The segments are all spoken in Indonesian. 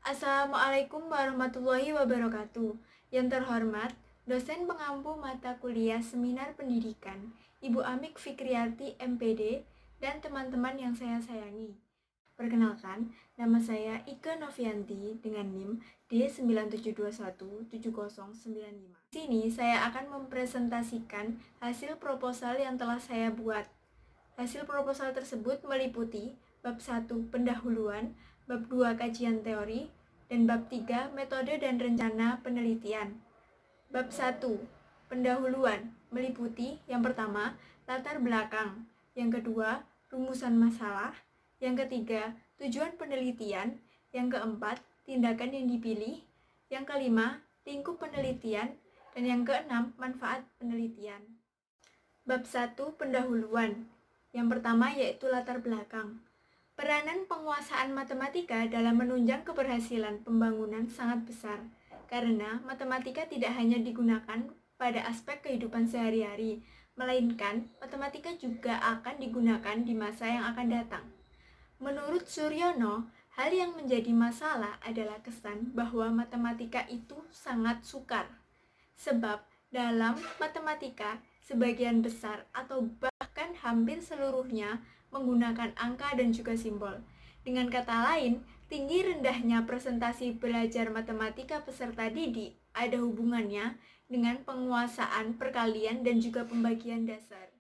Assalamualaikum warahmatullahi wabarakatuh. Yang terhormat, dosen pengampu mata kuliah Seminar Pendidikan, Ibu Amik Fikriarti MPD, dan teman-teman yang saya sayangi. Perkenalkan, nama saya Ike Novianti dengan NIM D97217095. Di sini saya akan mempresentasikan hasil proposal yang telah saya buat. Hasil proposal tersebut meliputi bab 1 pendahuluan, bab 2 kajian teori, dan bab 3 metode dan rencana penelitian. Bab 1 pendahuluan meliputi yang pertama latar belakang, yang kedua rumusan masalah, yang ketiga tujuan penelitian, yang keempat tindakan yang dipilih, yang kelima lingkup penelitian, dan yang keenam manfaat penelitian. Bab 1 pendahuluan. Yang pertama yaitu latar belakang. Peranan penguasaan matematika dalam menunjang keberhasilan pembangunan sangat besar, karena matematika tidak hanya digunakan pada aspek kehidupan sehari-hari, melainkan matematika juga akan digunakan di masa yang akan datang. Menurut Suryono, hal yang menjadi masalah adalah kesan bahwa matematika itu sangat sukar. Sebab dalam matematika, sebagian besar atau bahkan hampir seluruhnya menggunakan angka dan juga simbol. Dengan kata lain, tinggi rendahnya presentasi belajar matematika peserta didik ada hubungannya dengan penguasaan perkalian dan juga pembagian dasar.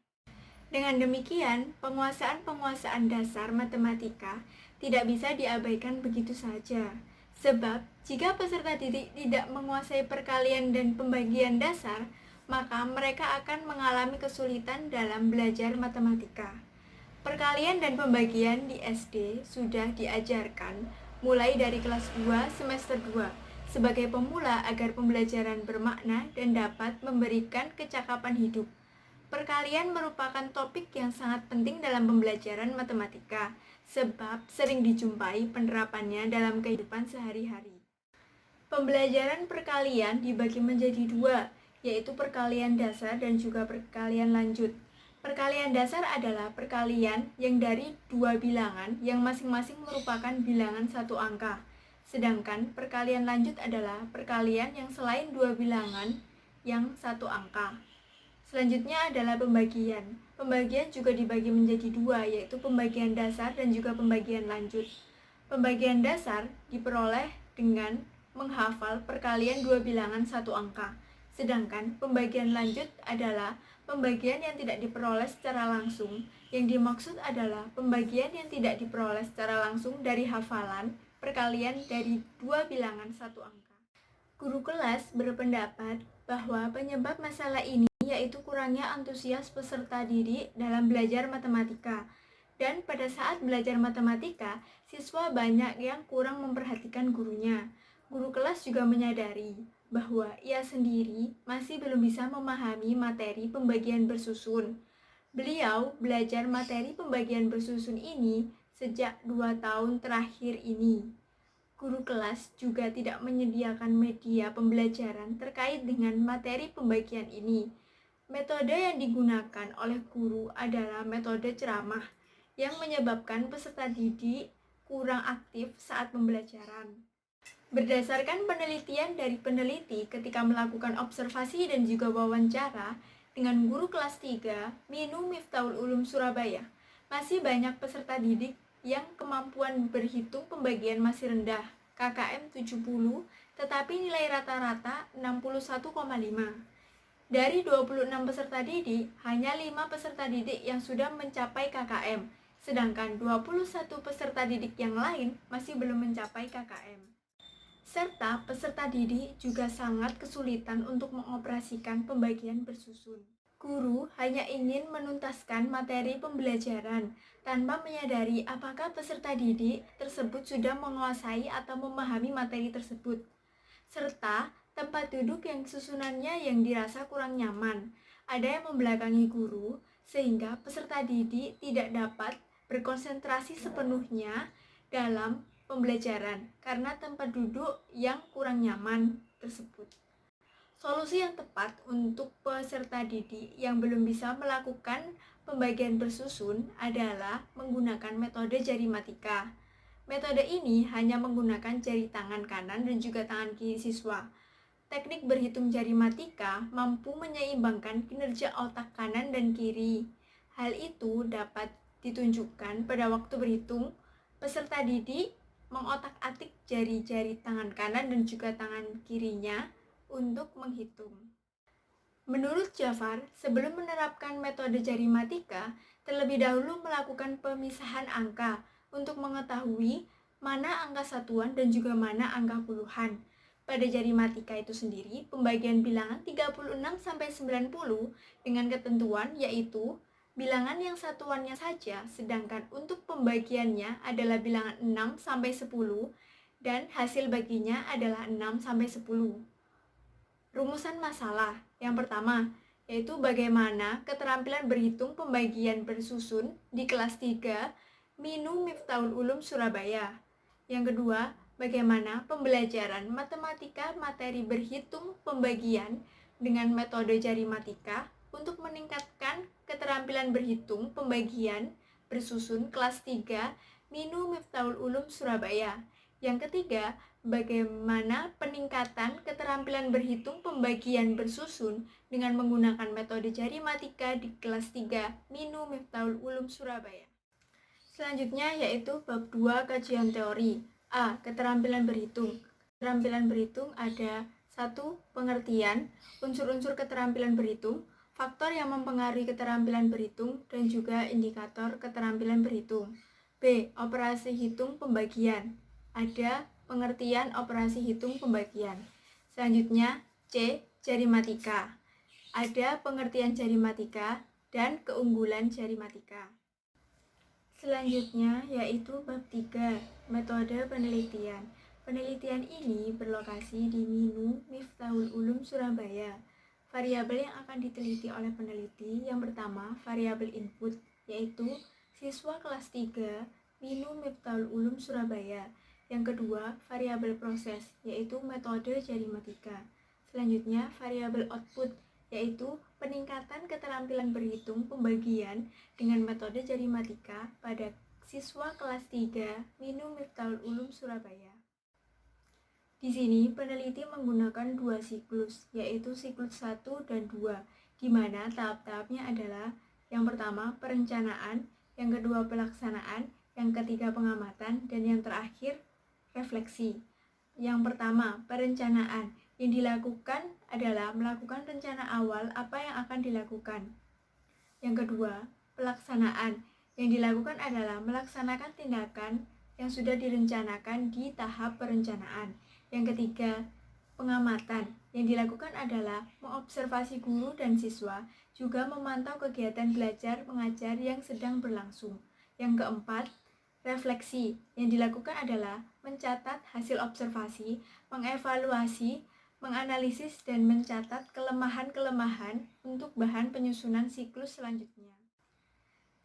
Dengan demikian, penguasaan dasar matematika tidak bisa diabaikan begitu saja. Sebab, jika peserta didik tidak menguasai perkalian dan pembagian dasar, maka mereka akan mengalami kesulitan dalam belajar matematika. Perkalian dan pembagian di SD sudah diajarkan mulai dari kelas 2 semester 2 sebagai pemula agar pembelajaran bermakna dan dapat memberikan kecakapan hidup. Perkalian merupakan topik yang sangat penting dalam pembelajaran matematika, sebab sering dijumpai penerapannya dalam kehidupan sehari-hari. Pembelajaran perkalian dibagi menjadi dua, yaitu perkalian dasar dan juga perkalian lanjut. Perkalian dasar adalah perkalian yang dari dua bilangan yang masing-masing merupakan bilangan satu angka. Sedangkan perkalian lanjut adalah perkalian yang selain dua bilangan yang satu angka. Selanjutnya adalah pembagian. Pembagian juga dibagi menjadi dua, yaitu pembagian dasar dan juga pembagian lanjut. Pembagian dasar diperoleh dengan menghafal perkalian dua bilangan satu angka. Sedangkan pembagian lanjut adalah pembagian yang tidak diperoleh secara langsung. Yang dimaksud adalah pembagian yang tidak diperoleh secara langsung dari hafalan perkalian dari dua bilangan satu angka. Guru kelas berpendapat bahwa penyebab masalah ini yaitu kurangnya antusias peserta didik dalam belajar matematika. Dan pada saat belajar matematika, siswa banyak yang kurang memperhatikan gurunya. Guru kelas juga menyadari bahwa ia sendiri masih belum bisa memahami materi pembagian bersusun. Beliau belajar materi pembagian bersusun ini sejak 2 tahun terakhir ini. Guru kelas juga tidak menyediakan media pembelajaran terkait dengan materi pembagian ini. Metode yang digunakan oleh guru adalah metode ceramah yang menyebabkan peserta didik kurang aktif saat pembelajaran. Berdasarkan penelitian dari peneliti ketika melakukan observasi dan juga wawancara dengan guru kelas 3 Minu Miftahul Ulum Surabaya, masih banyak peserta didik yang kemampuan berhitung pembagian masih rendah, KKM 70, tetapi nilai rata-rata 61,5. Dari 26 peserta didik, hanya 5 peserta didik yang sudah mencapai KKM, sedangkan 21 peserta didik yang lain masih belum mencapai KKM. Serta peserta didik juga sangat kesulitan untuk mengoperasikan pembagian bersusun. Guru hanya ingin menuntaskan materi pembelajaran tanpa menyadari apakah peserta didik tersebut sudah menguasai atau memahami materi tersebut, serta tempat duduk yang susunannya yang dirasa kurang nyaman. Ada yang membelakangi guru, sehingga peserta didik tidak dapat berkonsentrasi sepenuhnya dalam pembelajaran karena tempat duduk yang kurang nyaman tersebut. Solusi yang tepat untuk peserta didik yang belum bisa melakukan pembagian bersusun adalah menggunakan metode jari matika. Metode ini hanya menggunakan jari tangan kanan dan juga tangan kiri siswa. Teknik berhitung jari matika mampu menyeimbangkan kinerja otak kanan dan kiri. Hal itu dapat ditunjukkan pada waktu berhitung, peserta didik mengotak-atik jari-jari tangan kanan dan juga tangan kirinya untuk menghitung. Menurut Jafar, sebelum menerapkan metode jari matika, terlebih dahulu melakukan pemisahan angka untuk mengetahui mana angka satuan dan juga mana angka puluhan. Pada jari matika itu sendiri, pembagian bilangan 36-90 dengan ketentuan yaitu bilangan yang satuannya saja, sedangkan untuk pembagiannya adalah bilangan 6-10 dan hasil baginya adalah 6-10. Rumusan masalah yang pertama, yaitu bagaimana keterampilan berhitung pembagian bersusun di kelas 3 Minu Miftahul Ulum Surabaya. Yang kedua, bagaimana pembelajaran matematika materi berhitung pembagian dengan metode jari matika untuk meningkatkan keterampilan berhitung pembagian bersusun kelas 3 Minu Miftahul Ulum Surabaya. Yang ketiga, bagaimana peningkatan keterampilan berhitung pembagian bersusun dengan menggunakan metode jari matika di kelas 3 Minu Miftahul Ulum Surabaya. Selanjutnya yaitu bab 2 kajian teori. A. Keterampilan berhitung. Keterampilan berhitung ada 1. Pengertian, unsur-unsur keterampilan berhitung, faktor yang mempengaruhi keterampilan berhitung, dan juga indikator keterampilan berhitung. B. Operasi hitung pembagian. Ada pengertian operasi hitung pembagian. Selanjutnya C. Jari matika. Ada pengertian jari matika dan keunggulan jari matika. Selanjutnya yaitu bab 3, metode penelitian. Penelitian ini berlokasi di Minu Miftahul Ulum Surabaya. Variabel yang akan diteliti oleh peneliti yang pertama variabel input, yaitu siswa kelas 3 Minu Miftahul Ulum Surabaya. Yang kedua, variabel proses, yaitu metode jari matika. Selanjutnya, variabel output, yaitu peningkatan keterampilan berhitung pembagian dengan metode jari matika pada siswa kelas 3 Minu Miftahul Ulum Surabaya. Di sini, peneliti menggunakan 2 siklus, yaitu siklus 1 dan 2, di mana tahap-tahapnya adalah yang pertama, perencanaan, yang kedua, pelaksanaan, yang ketiga, pengamatan, dan yang terakhir, refleksi. Yang pertama, perencanaan. Yang dilakukan adalah melakukan rencana awal apa yang akan dilakukan. Yang kedua, pelaksanaan. Yang dilakukan adalah melaksanakan tindakan yang sudah direncanakan di tahap perencanaan. Yang ketiga, pengamatan. Yang dilakukan adalah mengobservasi guru dan siswa, juga memantau kegiatan belajar mengajar yang sedang berlangsung. Yang keempat, refleksi. Yang dilakukan adalah mencatat hasil observasi, mengevaluasi, menganalisis, dan mencatat kelemahan-kelemahan untuk bahan penyusunan siklus selanjutnya.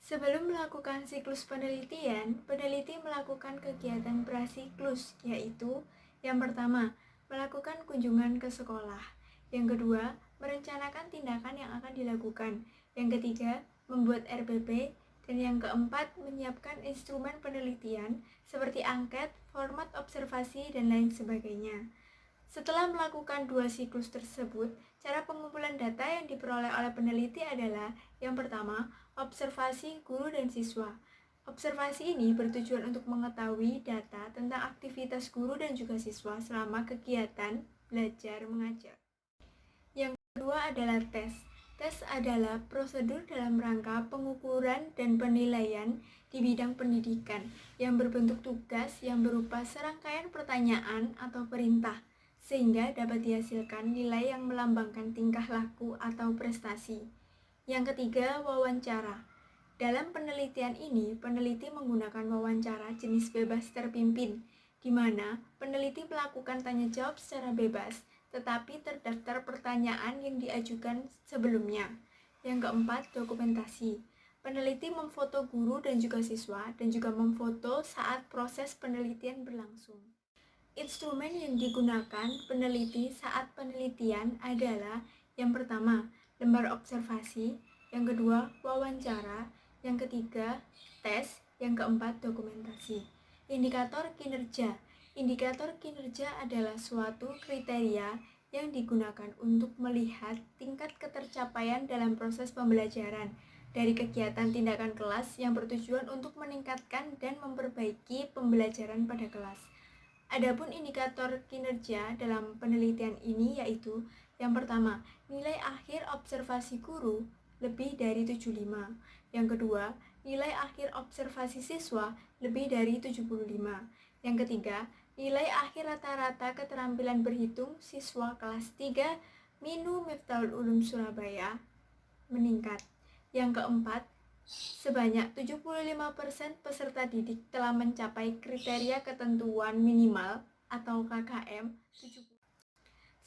Sebelum melakukan siklus penelitian, peneliti melakukan kegiatan prasiklus, yaitu yang pertama, melakukan kunjungan ke sekolah. Yang kedua, merencanakan tindakan yang akan dilakukan. Yang ketiga, membuat RPP. Dan yang keempat, menyiapkan instrumen penelitian seperti angket, format observasi, dan lain sebagainya. Setelah melakukan 2 siklus tersebut, cara pengumpulan data yang diperoleh oleh peneliti adalah yang pertama, observasi guru dan siswa. Observasi ini bertujuan untuk mengetahui data tentang aktivitas guru dan juga siswa selama kegiatan belajar mengajar. Yang kedua adalah tes. Tes adalah prosedur dalam rangka pengukuran dan penilaian di bidang pendidikan yang berbentuk tugas yang berupa serangkaian pertanyaan atau perintah, sehingga dapat dihasilkan nilai yang melambangkan tingkah laku atau prestasi. Yang ketiga, wawancara. Dalam penelitian ini, peneliti menggunakan wawancara jenis bebas terpimpin, di mana peneliti melakukan tanya jawab secara bebas, tetapi terdaftar pertanyaan yang diajukan sebelumnya. Yang keempat, dokumentasi. Peneliti memfoto guru dan juga siswa, dan juga memfoto saat proses penelitian berlangsung. Instrumen yang digunakan peneliti saat penelitian adalah yang pertama, lembar observasi, yang kedua, wawancara, yang ketiga, tes, yang keempat, dokumentasi. Indikator kinerja. Indikator kinerja adalah suatu kriteria yang digunakan untuk melihat tingkat ketercapaian dalam proses pembelajaran dari kegiatan tindakan kelas yang bertujuan untuk meningkatkan dan memperbaiki pembelajaran pada kelas. Adapun indikator kinerja dalam penelitian ini yaitu yang pertama, nilai akhir observasi guru lebih dari 75. Yang kedua, nilai akhir observasi siswa lebih dari 75. Yang ketiga, nilai akhir rata-rata keterampilan berhitung siswa kelas 3 Minu Miftahul Ulum Surabaya meningkat. Yang keempat, sebanyak 75% peserta didik telah mencapai kriteria ketentuan minimal atau KKM 70.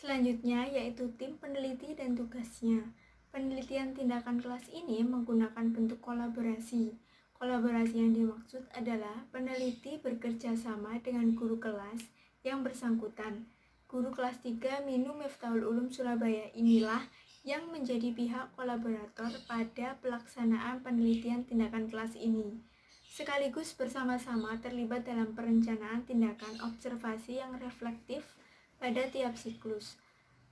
Selanjutnya yaitu tim peneliti dan tugasnya. Penelitian tindakan kelas ini menggunakan bentuk kolaborasi. Kolaborasi yang dimaksud adalah peneliti bekerja sama dengan guru kelas yang bersangkutan. Guru kelas 3 Minu Miftahul Ulum Surabaya inilah yang menjadi pihak kolaborator pada pelaksanaan penelitian tindakan kelas ini, sekaligus bersama-sama terlibat dalam perencanaan tindakan observasi yang reflektif pada tiap siklus.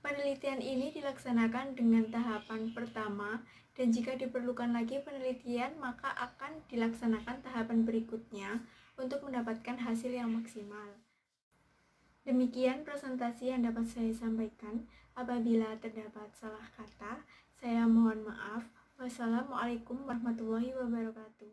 Penelitian ini dilaksanakan dengan tahapan pertama, dan jika diperlukan lagi penelitian, maka akan dilaksanakan tahapan berikutnya untuk mendapatkan hasil yang maksimal. Demikian presentasi yang dapat saya sampaikan. Apabila terdapat salah kata, saya mohon maaf. Wassalamualaikum warahmatullahi wabarakatuh.